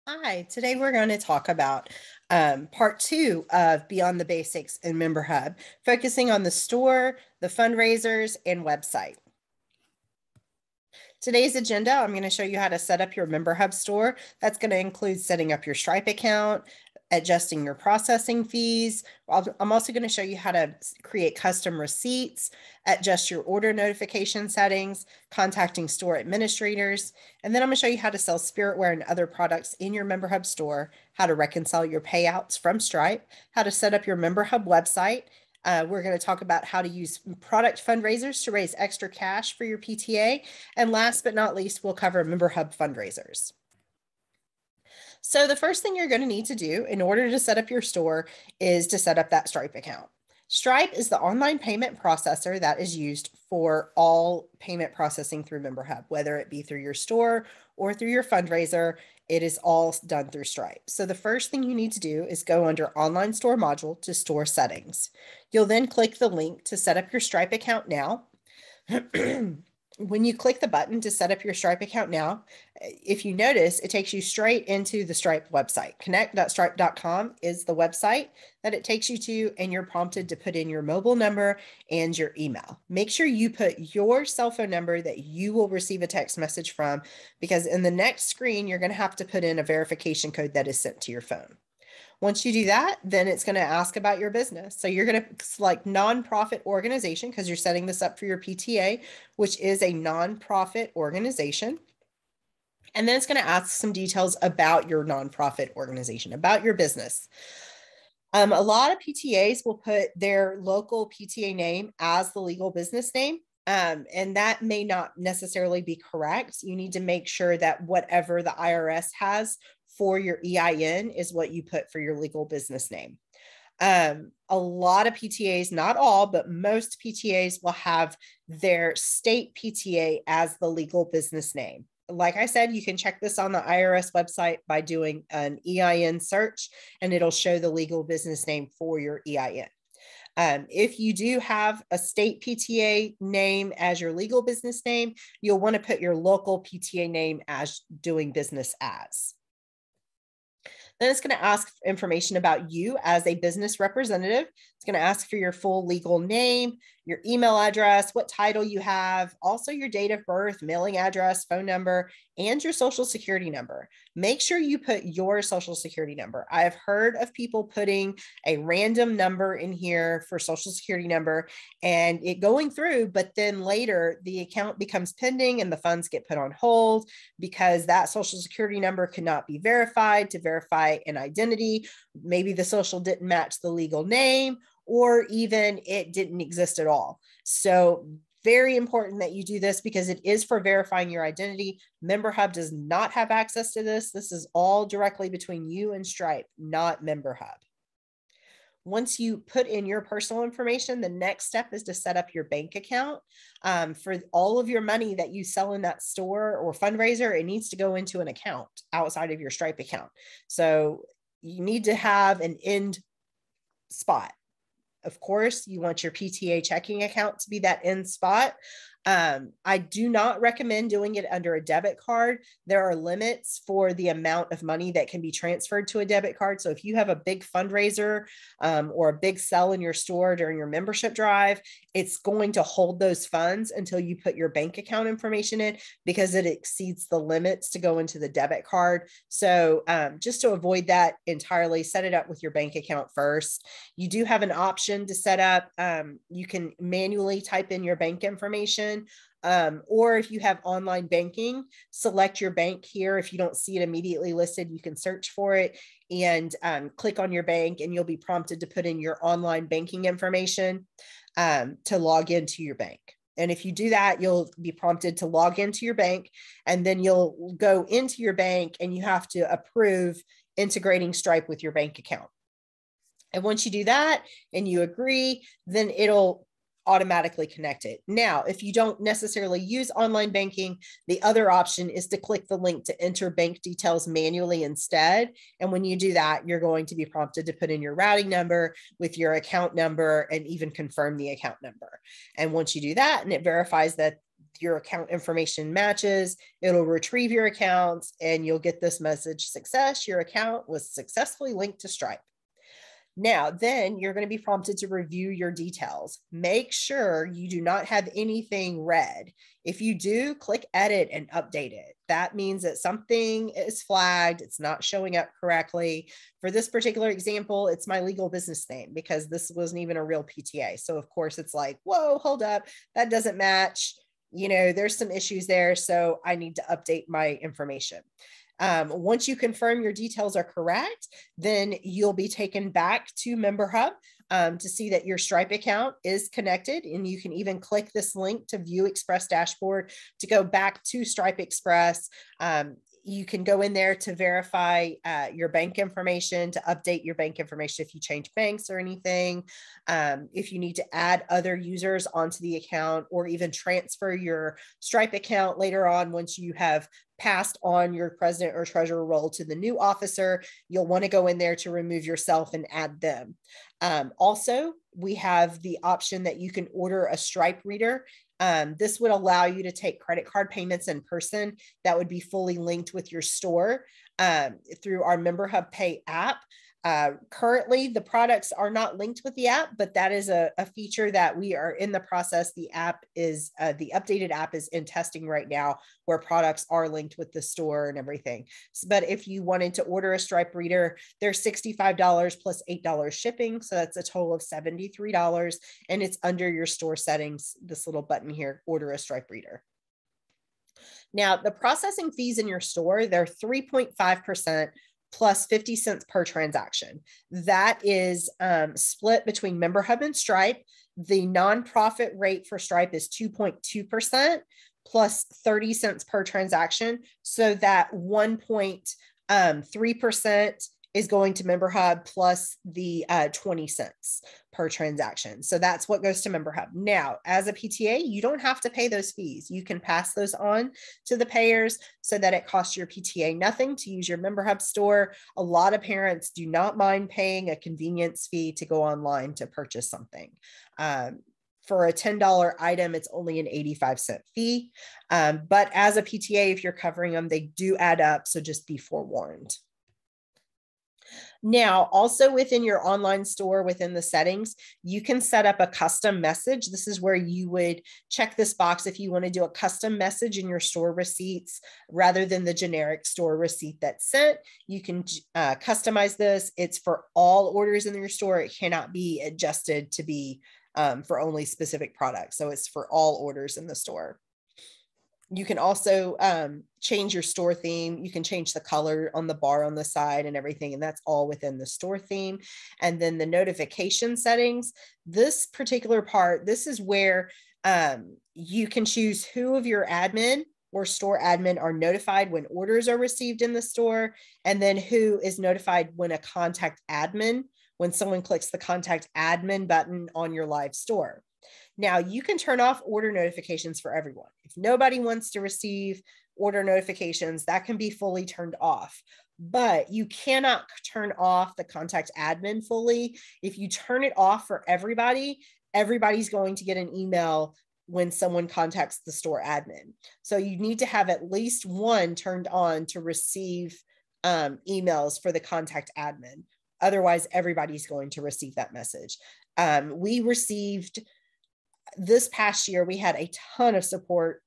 Hi, today we're going to talk about part two of Beyond the Basics in MemberHub, focusing on the store, the fundraisers, and website. Today's agenda, I'm going to show you how to set up your MemberHub store. That's going to include setting up your Stripe account, adjusting your processing fees. I'm also going to show you how to create custom receipts, adjust your order notification settings, contacting store administrators, and then I'm going to show you how to sell spiritware and other products in your MemberHub store, how to reconcile your payouts from Stripe, how to set up your MemberHub website. We're going to talk about how to use product fundraisers to raise extra cash for your PTA. And last but not least, we'll cover MemberHub fundraisers. So the first thing you're going to need to do in order to set up your store is to set up that Stripe account. Stripe is the online payment processor that is used for all payment processing through MemberHub, whether it be through your store or through your fundraiser. It is all done through Stripe. So the first thing you need to do is go under Online Store Module to Store Settings. You'll then click the link to set up your Stripe account now. When you click the button to set up your Stripe account now, if you notice, it takes you straight into the Stripe website. Connect.stripe.com is the website that it takes you to, and you're prompted to put in your mobile number and your email. Make sure you put your cell phone number that you will receive a text message from, because in the next screen, you're going to have to put in a verification code that is sent to your phone. Once you do that, then it's going to ask about your business. So you're going to select nonprofit organization because you're setting this up for your PTA, which is a nonprofit organization. And then it's going to ask some details about your nonprofit organization, about your business. A lot of PTAs will put their local PTA name as the legal business name. And that may not necessarily be correct. You need to make sure that whatever the IRS has for your EIN is what you put for your legal business name. A lot of PTAs, not all, but most PTAs will have their state PTA as the legal business name. Like I said, you can check this on the IRS website by doing an EIN search, and it'll show the legal business name for your EIN. If you do have a state PTA name as your legal business name, you'll want to put your local PTA name as doing business as. Then it's going to ask information about you as a business representative. It's going to ask for your full legal name, your email address, what title you have, also your date of birth, mailing address, phone number, and your social security number. Make sure you put your social security number. I have heard of people putting a random number in here for social security number and it going through, but then later the account becomes pending and the funds get put on hold because that social security number cannot be verified to verify an identity. Maybe the social didn't match the legal name, or even it didn't exist at all. So very important that you do this because it is for verifying your identity. MemberHub does not have access to this. This is all directly between you and Stripe, not MemberHub. Once you put in your personal information, the next step is to set up your bank account. For all of your money that you sell in that store or fundraiser, it needs to go into an account outside of your Stripe account. So you need to have an end spot. Of course, you want your PTA checking account to be that end spot. I do not recommend doing it under a debit card. There are limits for the amount of money that can be transferred to a debit card. So if you have a big fundraiser or a big sell in your store during your membership drive, it's going to hold those funds until you put your bank account information in because it exceeds the limits to go into the debit card. So just to avoid that entirely, set it up with your bank account first. You do have an option to set up. You can manually type in your bank information. Or if you have online banking, select your bank here. If you don't see it immediately listed, you can search for it and click on your bank and you'll be prompted to put in your online banking information to log into your bank. And if you do that, you'll be prompted to log into your bank and then you'll go into your bank and you have to approve integrating Stripe with your bank account. And once you do that and you agree, then it'll automatically connect it. Now, if you don't necessarily use online banking, the other option is to click the link to enter bank details manually instead. And when you do that, you're going to be prompted to put in your routing number with your account number and even confirm the account number. And once you do that and it verifies that your account information matches, it'll retrieve your accounts and you'll get this message: success, your account was successfully linked to Stripe. Now, then you're going to be prompted to review your details. Make sure you do not have anything red. If you do, click edit and update it. That means that something is flagged. It's not showing up correctly. For this particular example, it's my legal business name because this wasn't even a real PTA. So of course it's like, whoa, hold up. That doesn't match. You know, there's some issues there. So I need to update my information. Once you confirm your details are correct, then you'll be taken back to MemberHub to see that your Stripe account is connected. And you can even click this link to view Express dashboard to go back to Stripe Express. You can go in there to verify your bank information, to update your bank information if you change banks or anything. If you need to add other users onto the account, or even transfer your Stripe account later on once you have passed on your president or treasurer role to the new officer, you'll want to go in there to remove yourself and add them. Also, we have the option that you can order a Stripe reader. This would allow you to take credit card payments in person that would be fully linked with your store through our MemberHub Pay app. Currently, the products are not linked with the app, but that is a feature that we are in the process. The app is the updated app is in testing right now, where products are linked with the store and everything. But if you wanted to order a Stripe reader, they're $65 plus $8 shipping. So that's a total of $73. And it's under your store settings, this little button here, order a Stripe reader. Now, the processing fees in your store, they're 3.5% plus 50 cents per transaction. That is split between MemberHub and Stripe. The nonprofit rate for Stripe is 2.2% plus 30 cents per transaction. So that 1.3% is going to MemberHub plus the 20 cents per transaction. So that's what goes to MemberHub. Now, as a PTA, you don't have to pay those fees. You can pass those on to the payers so that it costs your PTA nothing to use your MemberHub store. A lot of parents do not mind paying a convenience fee to go online to purchase something. For a $10 item, it's only an 85-cent fee. But as a PTA, if you're covering them, they do add up. So just be forewarned. Now, also within your online store, within the settings, you can set up a custom message. This is where you would check this box if you want to do a custom message in your store receipts rather than the generic store receipt that's sent. You can customize this. It's for all orders in your store. It cannot be adjusted to be for only specific products. So it's for all orders in the store. You can also change your store theme. You can change the color on the bar on the side and everything, and that's all within the store theme. And then the notification settings, this particular part, this is where you can choose who of your admin or store admin are notified when orders are received in the store, and then who is notified when a contact admin, when someone clicks the contact admin button on your live store. Now, you can turn off order notifications for everyone. If nobody wants to receive order notifications, that can be fully turned off. But you cannot turn off the contact admin fully. If you turn it off for everybody, everybody's going to get an email when someone contacts the store admin. So you need to have at least one turned on to receive emails for the contact admin. Otherwise, everybody's going to receive that message. We received... This past year, we had a ton of support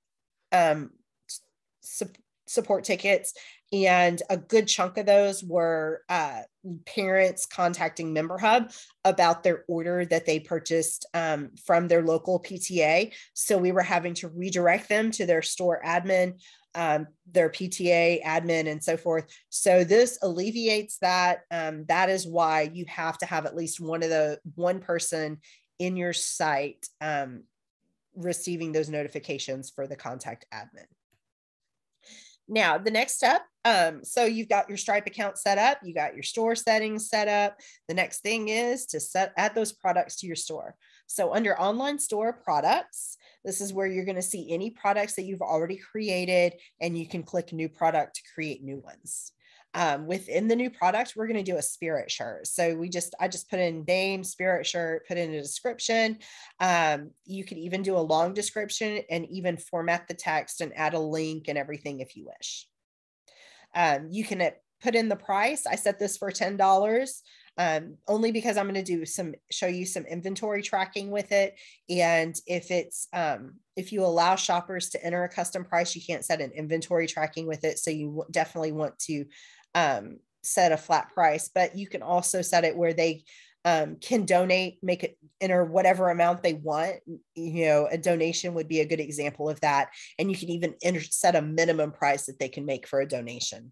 tickets, and a good chunk of those were parents contacting MemberHub about their order that they purchased from their local PTA. So we were having to redirect them to their store admin, their PTA admin, and so forth. So this alleviates that. That is why you have to have at least one person in your site receiving those notifications for the contact admin. Now, the next step, so you've got your Stripe account set up, you got your store settings set up. The next thing is to add those products to your store. So under online store products, this is where you're going to see any products that you've already created, and you can click new product to create new ones. Within the new product, we're going to do a spirit shirt. So I just put in name, spirit shirt, put in a description. You could even do a long description and even format the text and add a link and everything if you wish. You can put in the price. I set this for $10. Only because I'm going to show you some inventory tracking with it. And if you allow shoppers to enter a custom price, you can't set an inventory tracking with it. So you definitely want to set a flat price, but you can also set it where they can donate, enter whatever amount they want. A donation would be a good example of that. And you can even set a minimum price that they can make for a donation.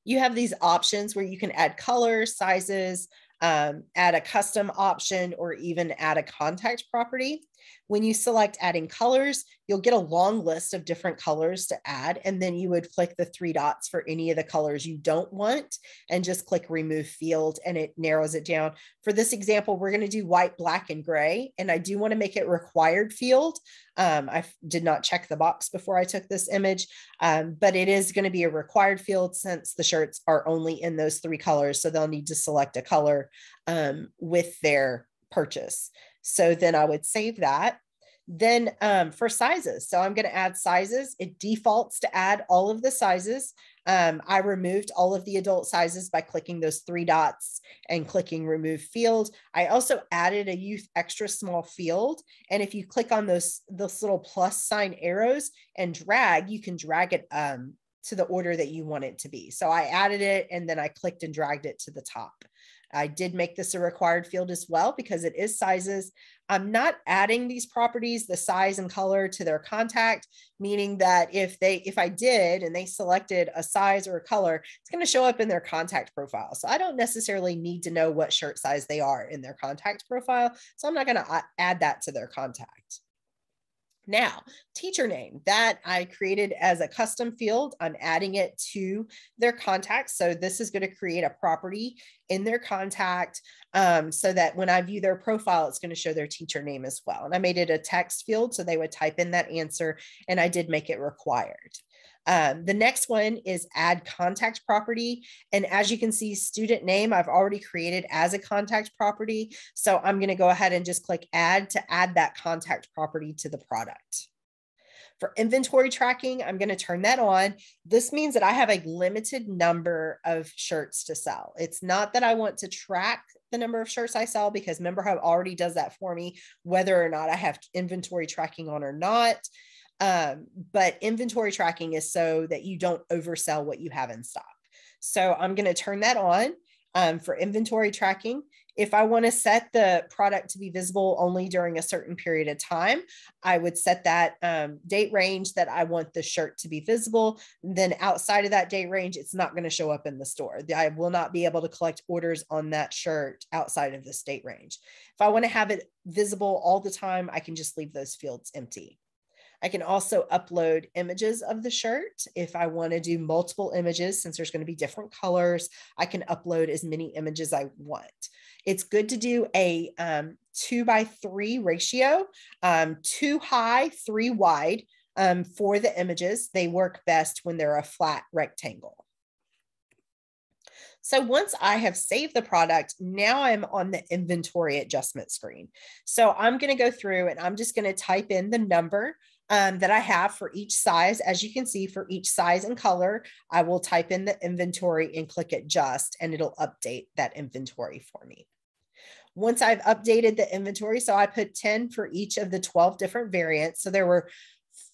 You have these options where you can add colors, sizes, add a custom option, or even add a contact property. When you select adding colors, you'll get a long list of different colors to add, and then you would click the 3 dots for any of the colors you don't want and just click remove field, and it narrows it down. For this example, we're going to do white, black, and gray, and I do want to make it required field. I did not check the box before I took this image, but it is going to be a required field since the shirts are only in those 3 colors, so they'll need to select a color with their purchase. So then I would save that. Then for sizes, so I'm going to add sizes. It defaults to add all of the sizes. I removed all of the adult sizes by clicking those 3 dots and clicking remove field. I also added a youth extra small field. And if you click on those little plus sign arrows and drag, you can drag it to the order that you want it to be. So I added it and then I clicked and dragged it to the top. I did make this a required field as well because it is sizes. I'm not adding these properties, the size and color, to their contact, meaning that if I did and they selected a size or a color, it's going to show up in their contact profile. So I don't necessarily need to know what shirt size they are in their contact profile. So I'm not going to add that to their contact. Now, teacher name that I created as a custom field, I'm adding it to their contact. So this is going to create a property in their contact so that when I view their profile, it's going to show their teacher name as well. And I made it a text field so they would type in that answer, and I did make it required. The next one is add contact property. And as you can see, student name, I've already created as a contact property. So I'm going to go ahead and just click add to add that contact property to the product. For inventory tracking, I'm going to turn that on. This means that I have a limited number of shirts to sell. It's not that I want to track the number of shirts I sell because MemberHub already does that for me, whether or not I have inventory tracking on or not. But inventory tracking is so that you don't oversell what you have in stock. So I'm going to turn that on for inventory tracking. If I want to set the product to be visible only during a certain period of time, I would set that date range that I want the shirt to be visible. Then outside of that date range, it's not going to show up in the store. I will not be able to collect orders on that shirt outside of this date range. If I want to have it visible all the time, I can just leave those fields empty. I can also upload images of the shirt. If I want to do multiple images, since there's going to be different colors, I can upload as many images as I want. It's good to do a 2:3 ratio, 2 high, 3 wide for the images. They work best when they're a flat rectangle. So once I have saved the product, now I'm on the inventory adjustment screen. So I'm going to go through and I'm just going to type in the number that I have for each size. As you can see, for each size and color, I will type in the inventory and click adjust, and it'll update that inventory for me. Once I've updated the inventory, so I put 10 for each of the 12 different variants. So there were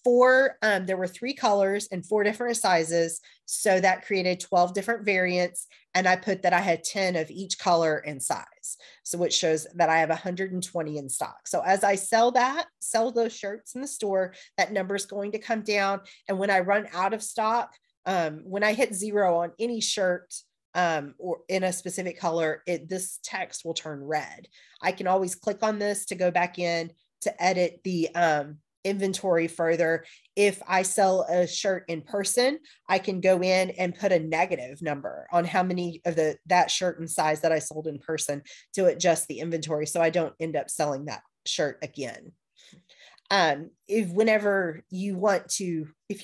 3 colors and 4 different sizes. So that created 12 different variants. And I put that I had 10 of each color and size. So which shows that I have 120 in stock. So as I sell those shirts in the store, that number is going to come down. And when I run out of stock, when I hit 0 on any shirt, or in a specific color, this text will turn red. I can always click on this to go back in to edit the inventory further. If I sell a shirt in person, I can go in and put a negative number on how many of that shirt and size that I sold in person to adjust the inventory so I don't end up selling that shirt again. If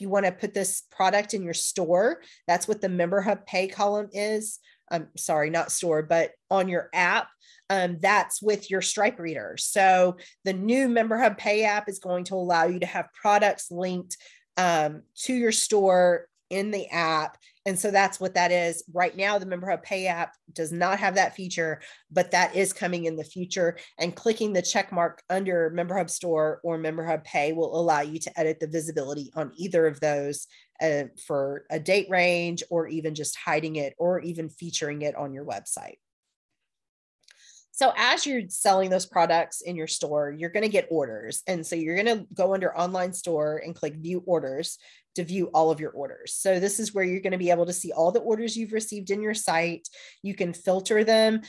you want to put this product in your store, that's what the MemberHub Pay column is. Sorry, not store, but on your app. That's with your Stripe reader. So the new MemberHub Pay app is going to allow you to have products linked to your store in the app. And so that's what that is. Right now, the MemberHub Pay app does not have that feature, but that is coming in the future. And clicking the check mark under MemberHub Store or MemberHub Pay will allow you to edit the visibility on either of those for a date range, or even just hiding it, or even featuring it on your website. So as you're selling those products in your store, you're going to get orders. And so you're going to go under online store and click view orders to view all of your orders. So this is where you're going to be able to see all the orders you've received in your site. You can filter them.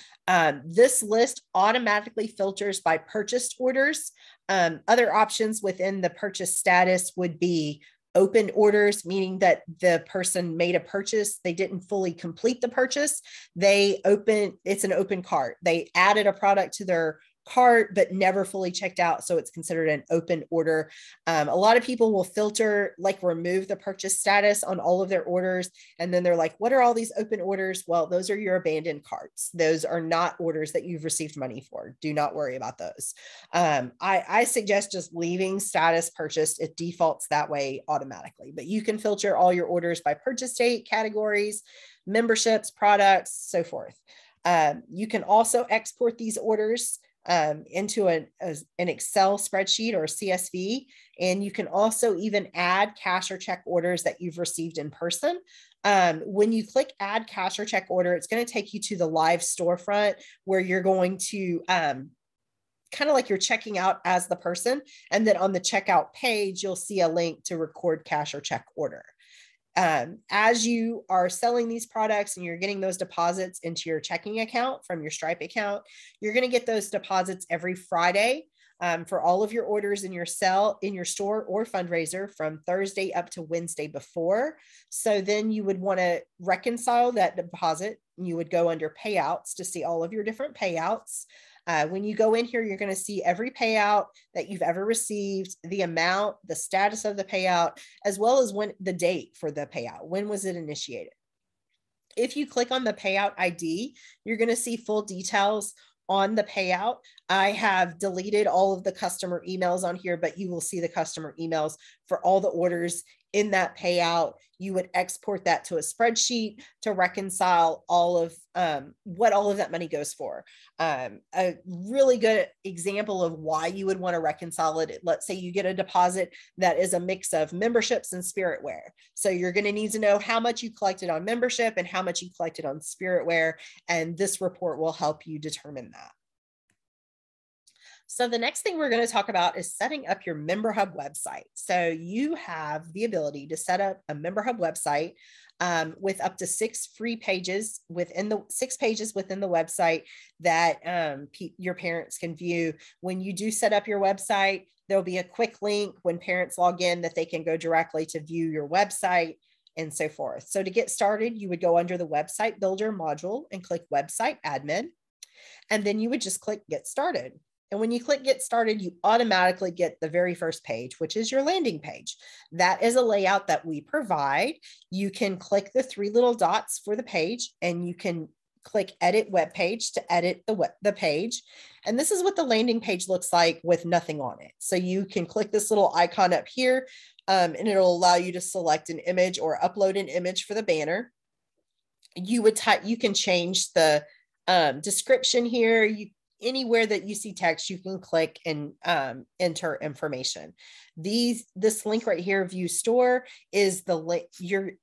This list automatically filters by purchased orders. Other options within the purchase status would be open orders, meaning that the person made a purchase, they didn't fully complete the purchase. It's an open cart. They added a product to their cart, but never fully checked out. So it's considered an open order. A lot of people will filter, like remove the purchase status on all of their orders. And then they're like, what are all these open orders? Well, those are your abandoned carts. Those are not orders that you've received money for. Do not worry about those. I suggest just leaving status purchased. It defaults that way automatically, but you can filter all your orders by purchase date, categories, memberships, products, so forth. You can also export these orders into an Excel spreadsheet or CSV. And you can also even add cash or check orders that you've received in person. When you click add cash or check order, it's going to take you to the live storefront where you're going to kind of like you're checking out as the person. And then on the checkout page, you'll see a link to record cash or check order. As you are selling these products and you're getting those deposits into your checking account from your Stripe account, you're going to get those deposits every Friday for all of your orders in your store or fundraiser from Thursday up to Wednesday before. So then you would want to reconcile that deposit. You would go under payouts to see all of your different payouts. When you go in here, you're going to see every payout that you've ever received, the amount, the status of the payout, as well as the date for the payout. When was it initiated? If you click on the payout ID, you're going to see full details on the payout. I have deleted all of the customer emails on here, but you will see the customer emails for all the orders in that payout. You would export that to a spreadsheet to reconcile all of what all of that money goes for. A really good example of why you would want to reconcile it. Let's say you get a deposit that is a mix of memberships and spiritware. So you're going to need to know how much you collected on membership and how much you collected on spiritware. And this report will help you determine that. So the next thing we're going to talk about is setting up your MemberHub website. So you have the ability to set up a MemberHub website with up to 6 pages within the website that your parents can view. When you do set up your website, there'll be a quick link when parents log in that they can go directly to view your website and so forth. So to get started, you would go under the website builder module and click website admin, and then you would just click get started. And when you click get started, you automatically get the very first page, which is your landing page. That is a layout that we provide. You can click the 3 little dots for the page, and you can click edit web page to edit the page. And this is what the landing page looks like with nothing on it. So you can click this little icon up here, and it'll allow you to select an image or upload an image for the banner. You can change the description here. Anywhere that you see text, you can click and enter information. This link right here, View Store, is the link.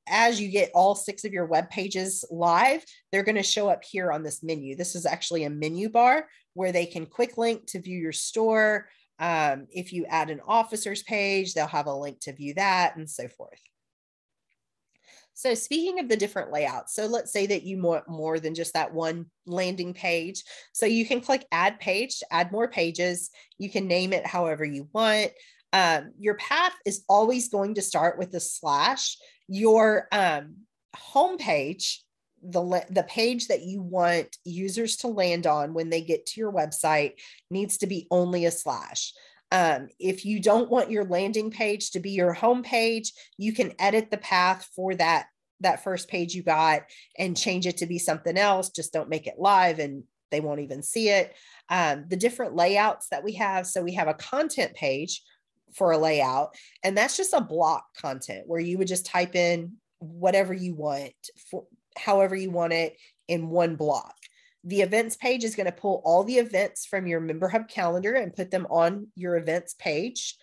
As you get all 6 of your web pages live, they're going to show up here on this menu. This is actually a menu bar where they can quick link to view your store. If you add an officer's page, they'll have a link to view that, and so forth. So speaking of the different layouts, so let's say that you want more than just that one landing page. So you can click add page to add more pages. You can name it however you want. Your path is always going to start with a slash. Your home page, the page that you want users to land on when they get to your website, needs to be only a slash. If you don't want your landing page to be your home page, you can edit the path for that first page you got and change it to be something else. Just don't make it live and they won't even see it. The different layouts that we have. So we have a content page for a layout, and that's just a block content where you would just type in whatever you want, for however you want it in one block. The events page is going to pull all the events from your MemberHub calendar and put them on your events page.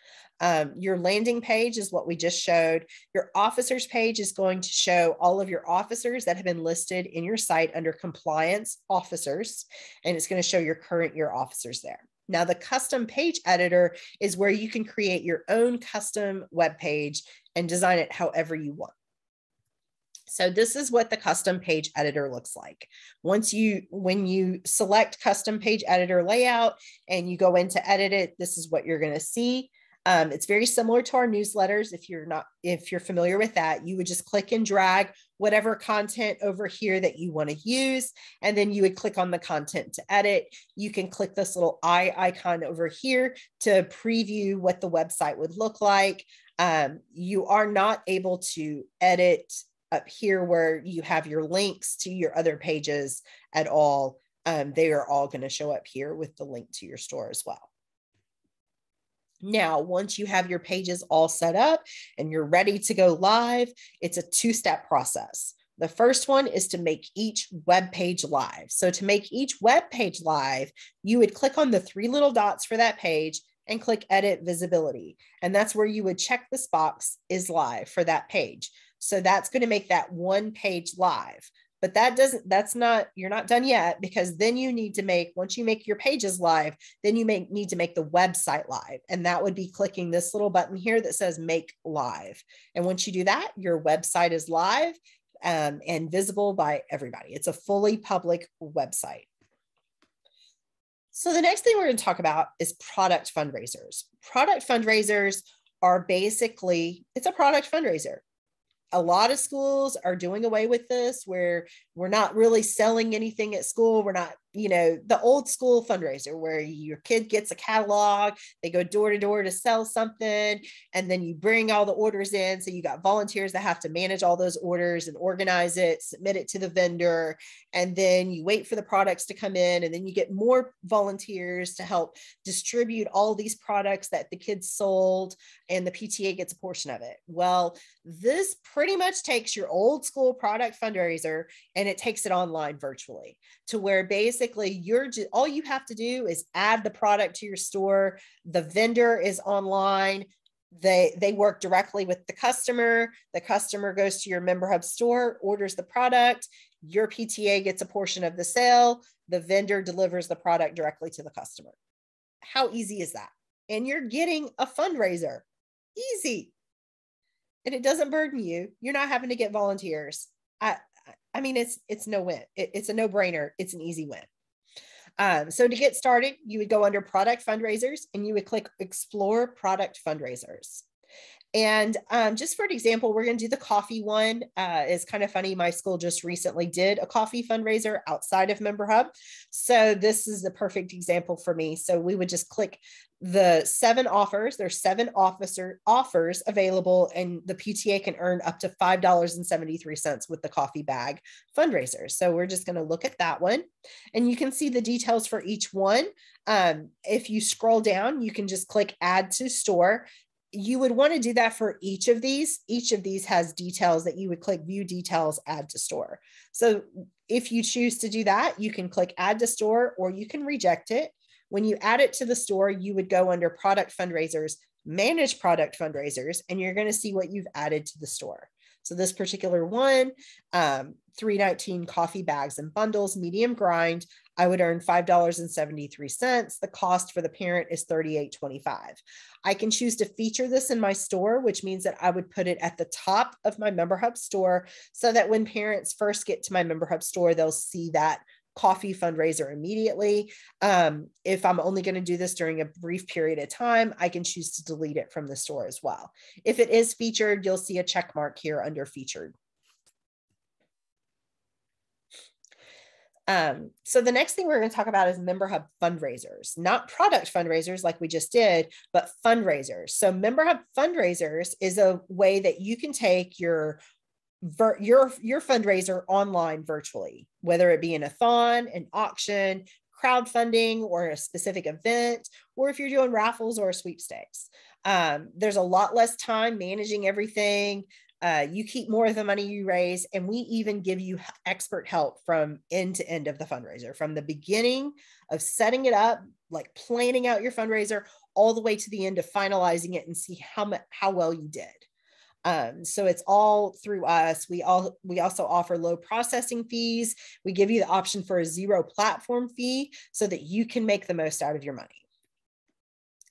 Your landing page is what we just showed. Your officers page is going to show all of your officers that have been listed in your site under compliance officers, and it's going to show your current year officers there. Now, the custom page editor is where you can create your own custom web page and design it however you want. So this is what the custom page editor looks like. When you select custom page editor layout and you go in to edit it, this is what you're going to see. It's very similar to our newsletters. If you're familiar with that, you would just click and drag whatever content over here that you want to use, and then you would click on the content to edit. You can click this little eye icon over here to preview what the website would look like. You are not able to edit up here where you have your links to your other pages at all. They are all going to show up here with the link to your store as well. Now, once you have your pages all set up and you're ready to go live, it's a two-step process. The first one is to make each web page live. So to make each web page live, you would click on the three little dots for that page and click Edit Visibility. And that's where you would check this box is live for that page. So that's going to make that one page live. But you're not done yet, because then you need to once you make your pages live, then you need to make the website live. And that would be clicking this little button here that says Make Live. And once you do that, your website is live and visible by everybody. It's a fully public website. So the next thing we're going to talk about is product fundraisers. Product fundraisers are basically, it's a product fundraiser. A lot of schools are doing away with this, where we're not really selling anything at school. We're not, the old school fundraiser where your kid gets a catalog, they go door to door to sell something, and then you bring all the orders in. So you got volunteers that have to manage all those orders and organize it, submit it to the vendor, and then you wait for the products to come in, and then you get more volunteers to help distribute all these products that the kids sold, and the PTA gets a portion of it. Well, this pretty much takes your old school product fundraiser and it takes it online virtually, to where basically all you have to do is add the product to your store. The vendor is online. They work directly with the customer. The customer goes to your MemberHub store, orders the product. Your PTA gets a portion of the sale. The vendor delivers the product directly to the customer. How easy is that? And you're getting a fundraiser. Easy. And it doesn't burden you. You're not having to get volunteers. I mean, it's no win. It's a no-brainer. It's an easy win. So to get started, you would go under product fundraisers and you would click explore product fundraisers. And just for an example, we're going to do the coffee one. It's kind of funny. My school just recently did a coffee fundraiser outside of MemberHub. So this is the perfect example for me. So we would just click the 7 offers. There's 7 offers available, and the PTA can earn up to $5.73 with the coffee bag fundraiser. So we're just going to look at that one, and you can see the details for each one. If you scroll down, you can just click add to store. You would want to do that for each of these. Each of these has details that you would click view details, add to store. So if you choose to do that, you can click add to store, or you can reject it. When you add it to the store, you would go under product fundraisers, manage product fundraisers, and you're going to see what you've added to the store. So this particular one, 319 coffee bags and bundles, medium grind, I would earn $5.73. The cost for the parent is $38.25. I can choose to feature this in my store, which means that I would put it at the top of my MemberHub store, so that when parents first get to my MemberHub store, they'll see that coffee fundraiser immediately. If I'm only going to do this during a brief period of time, I can choose to delete it from the store as well. If it is featured, you'll see a check mark here under featured. So the next thing we're going to talk about is MemberHub fundraisers, not product fundraisers like we just did, but fundraisers. So MemberHub fundraisers is a way that you can take your fundraiser online virtually, whether it be an a-thon, an auction, crowdfunding, or a specific event, or if you're doing raffles or sweepstakes. There's a lot less time managing everything. You keep more of the money you raise, and we even give you expert help from end to end of the fundraiser, from the beginning of setting it up, like planning out your fundraiser, all the way to the end of finalizing it and see how well you did. So it's all through us. We also offer low processing fees. We give you the option for a zero platform fee so that you can make the most out of your money.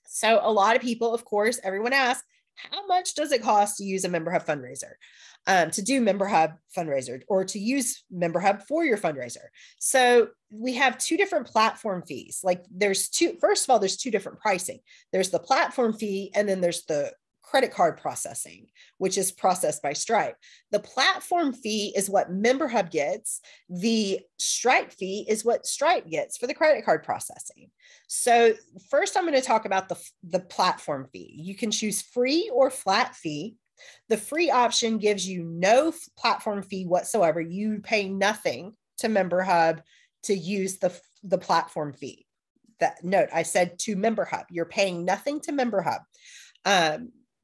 So a lot of people, of course, everyone asks, how much does it cost to use a MemberHub fundraiser, to do MemberHub fundraiser, or to use MemberHub for your fundraiser? So we have two different platform fees. Like first of all, there's two different pricing. There's the platform fee, and then there's the credit card processing, which is processed by Stripe. The platform fee is what MemberHub gets. The Stripe fee is what Stripe gets for the credit card processing. So first, I'm going to talk about the platform fee. You can choose free or flat fee. The free option gives you no platform fee whatsoever. You pay nothing to MemberHub to use the platform fee. That note, I said to MemberHub. You're paying nothing to MemberHub.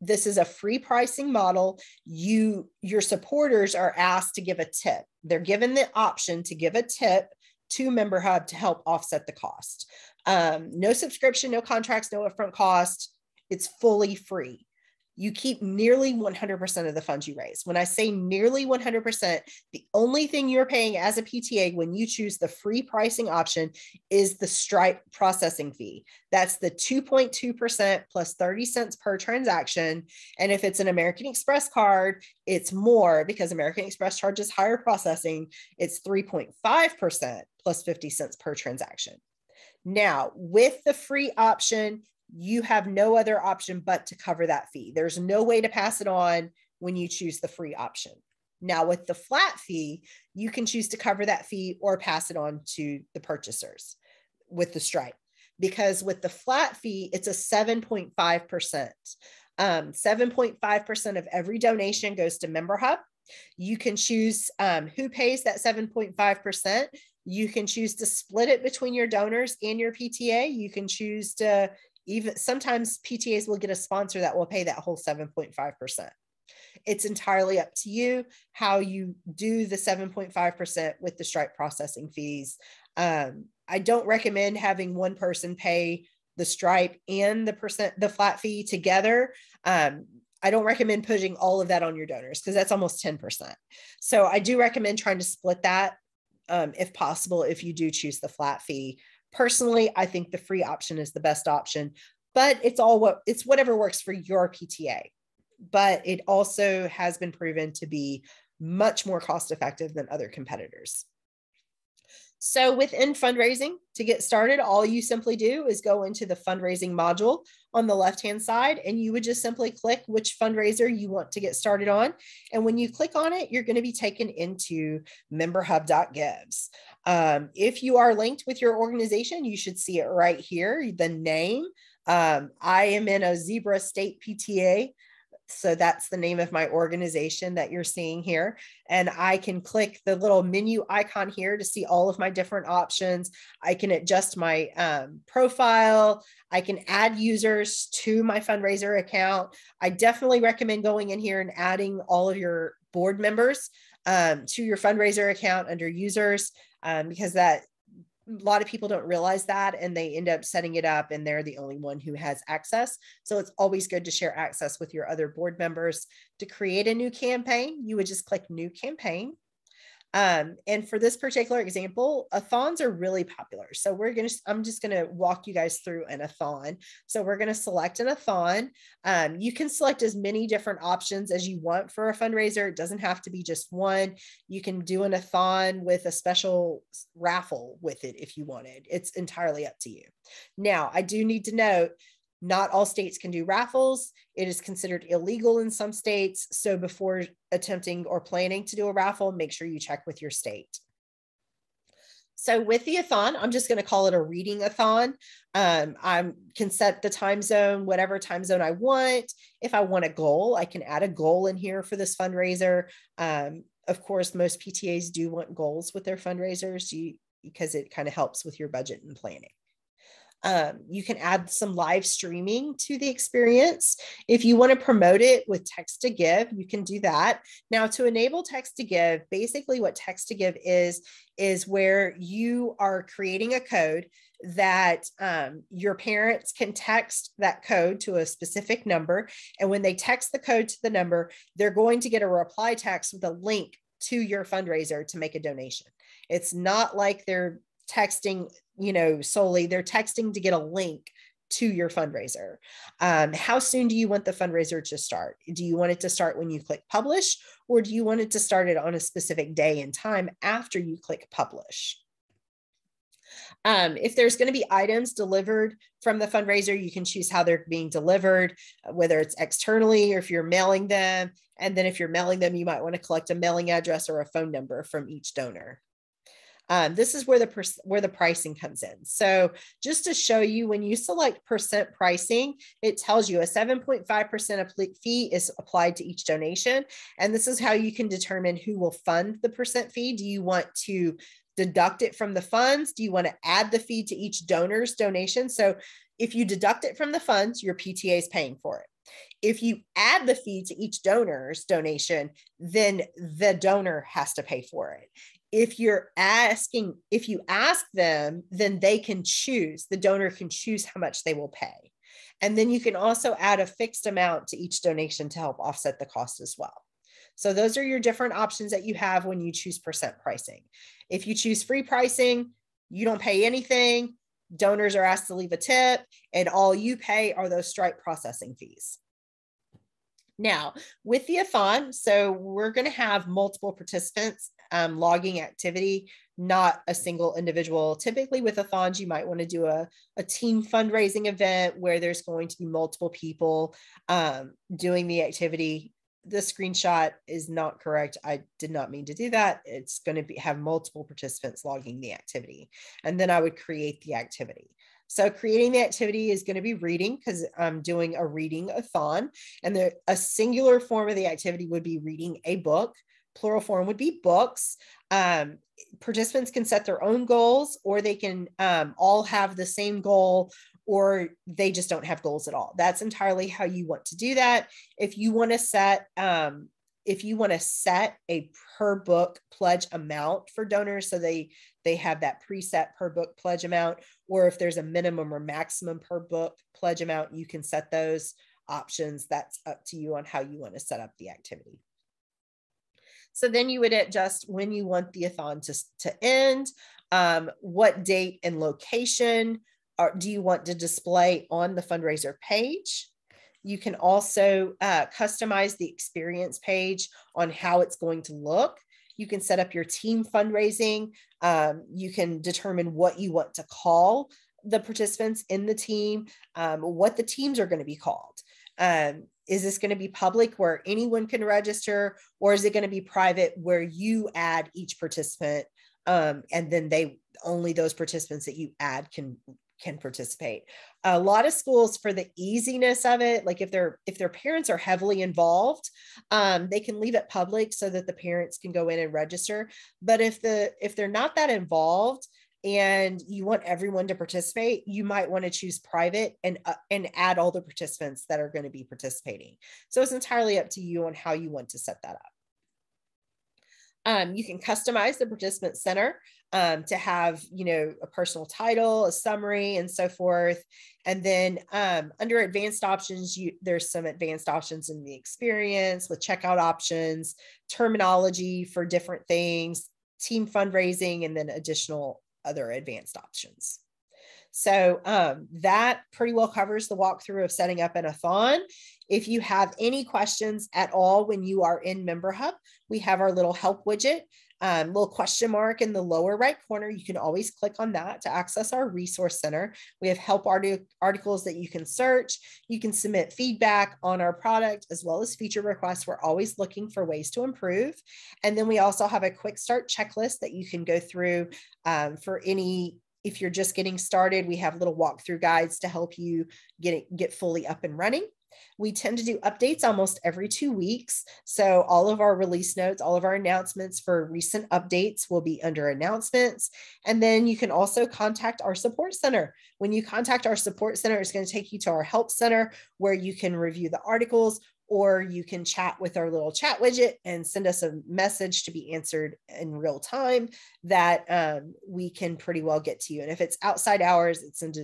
This is a free pricing model. Your supporters are asked to give a tip. They're given the option to give a tip to MemberHub to help offset the cost. No subscription, no contracts, no upfront cost. It's fully free. You keep nearly 100% of the funds you raise. When I say nearly 100%, the only thing you're paying as a PTA when you choose the free pricing option is the Stripe processing fee. That's the 2.2% plus 30 cents per transaction. And if it's an American Express card, it's more because American Express charges higher processing. It's 3.5% plus 50 cents per transaction. Now, with the free option, you have no other option but to cover that fee. There's no way to pass it on when you choose the free option. Now, with the flat fee, you can choose to cover that fee or pass it on to the purchasers with the Stripe. Because with the flat fee, it's a 7.5%. 7.5% of every donation goes to MemberHub. You can choose who pays that 7.5%. You can choose to split it between your donors and your PTA. You can choose to even sometimes PTAs will get a sponsor that will pay that whole 7.5%. It's entirely up to you how you do the 7.5% with the Stripe processing fees. I don't recommend having one person pay the Stripe and the flat fee together. I don't recommend putting all of that on your donors because that's almost 10%. So I do recommend trying to split that if possible, if you do choose the flat fee. Personally, I think the free option is the best option, but it's whatever works for your PTA. But it also has been proven to be much more cost effective than other competitors. So within fundraising, to get started, all you simply do is go into the fundraising module on the left-hand side, and you would just simply click which fundraiser you want to get started on. And when you click on it, you're going to be taken into memberhub.gives. If you are linked with your organization, you should see it right here, the name. I am in a Zebra State PTA. So that's the name of my organization that you're seeing here. And I can click the little menu icon here to see all of my different options. I can adjust my profile. I can add users to my fundraiser account. I definitely recommend going in here and adding all of your board members to your fundraiser account under users because a lot of people don't realize that and they end up setting it up and they're the only one who has access. So it's always good to share access with your other board members. To create a new campaign, you would just click new campaign. And for this particular example, a-thons are really popular. So I'm just going to walk you guys through an a-thon. So we're going to select an a-thon. You can select as many different options as you want for a fundraiser. It doesn't have to be just one. You can do an a-thon with a special raffle with it if you wanted. It's entirely up to you. Now, I do need to note, not all states can do raffles. It is considered illegal in some states. So before attempting or planning to do a raffle, make sure you check with your state. So with the a-thon, I'm just going to call it a reading-a-thon. I can set the time zone, whatever time zone I want. If I want a goal, I can add a goal in here for this fundraiser. Of course, most PTAs do want goals with their fundraisers because it kind of helps with your budget and planning. You can add some live streaming to the experience. If you want to promote it with text to give, you can do that. Now, to enable text to give, basically what text to give is where you are creating a code that your parents can text that code to a specific number. And when they text the code to the number, they're going to get a reply text with a link to your fundraiser to make a donation. It's not like they're texting, solely, they're texting to get a link to your fundraiser. How soon do you want the fundraiser to start? Do you want it to start when you click publish, or do you want it to start it on a specific day and time after you click publish? If there's going to be items delivered from the fundraiser, you can choose how they're being delivered, whether it's externally or if you're mailing them. And then if you're mailing them, you might want to collect a mailing address or a phone number from each donor. This is where the pricing comes in. So just to show you, when you select percent pricing, it tells you a 7.5% fee is applied to each donation. And this is how you can determine who will fund the percent fee. Do you want to deduct it from the funds? Do you want to add the fee to each donor's donation? So if you deduct it from the funds, your PTA is paying for it. If you add the fee to each donor's donation, then the donor has to pay for it. If you ask them, then they can choose, the donor can choose how much they will pay. And then you can also add a fixed amount to each donation to help offset the cost as well. So those are your different options that you have when you choose percent pricing. If you choose free pricing, you don't pay anything. Donors are asked to leave a tip, and all you pay are those Stripe processing fees. Now, with the a-thon, so we're going to have multiple participants logging activity, not a single individual. Typically with a-thons, you might want to do a team fundraising event where there's going to be multiple people doing the activity. The screenshot is not correct. I did not mean to do that. It's going to have multiple participants logging the activity. And then I would create the activity. So creating the activity is going to be reading, because I'm doing a reading-a-thon. And a singular form of the activity would be reading a book. Plural form would be books. Participants can set their own goals, or they can all have the same goal, or they just don't have goals at all. That's entirely how you want to do that. If you want to set a per book pledge amount for donors, so they have that preset per book pledge amount, or if there's a minimum or maximum per book pledge amount, you can set those options. That's up to you on how you want to set up the activity. So then you would adjust when you want the a-thon to end, what date and location do you want to display on the fundraiser page. You can also customize the experience page on how it's going to look. You can set up your team fundraising. You can determine what you want to call the participants in the team, what the teams are going to be called. Is this going to be public where anyone can register, or is it going to be private where you add each participant, and then only those participants that you add can participate? A lot of schools, for the easiness of it, like if their parents are heavily involved, they can leave it public so that the parents can go in and register. But if they're not that involved and you want everyone to participate, you might want to choose private and add all the participants that are going to be participating. So it's entirely up to you on how you want to set that up. You can customize the participant center to have, a personal title, a summary, and so forth. And then under advanced options, there's some advanced options in the experience with checkout options, terminology for different things, team fundraising, and then additional other advanced options. So that pretty well covers the walkthrough of setting up an a-thon. If you have any questions at all when you are in MemberHub, we have our little help widget, little question mark in the lower right corner. You can always click on that to access our resource center. We have help articles that you can search. You can submit feedback on our product as well as feature requests. We're always looking for ways to improve. And then we also have a quick start checklist that you can go through for any. If you're just getting started, we have little walkthrough guides to help you get fully up and running. We tend to do updates almost every 2 weeks. So all of our release notes, all of our announcements for recent updates will be under announcements. And then you can also contact our support center. When you contact our support center, it's going to take you to our help center where you can review the articles, or you can chat with our little chat widget and send us a message to be answered in real time that we can pretty well get to you. And if it's outside hours, it sends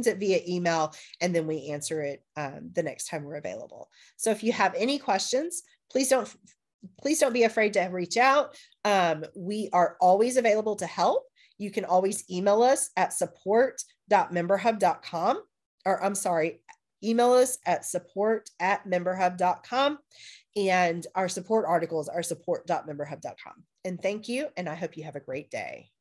it via email, and then we answer it the next time we're available. So if you have any questions, please don't be afraid to reach out. We are always available to help. You can always email us at support.memberhub.com, or I'm sorry, email us at support@memberhub.com, and our support articles are support.memberhub.com. And thank you, and I hope you have a great day.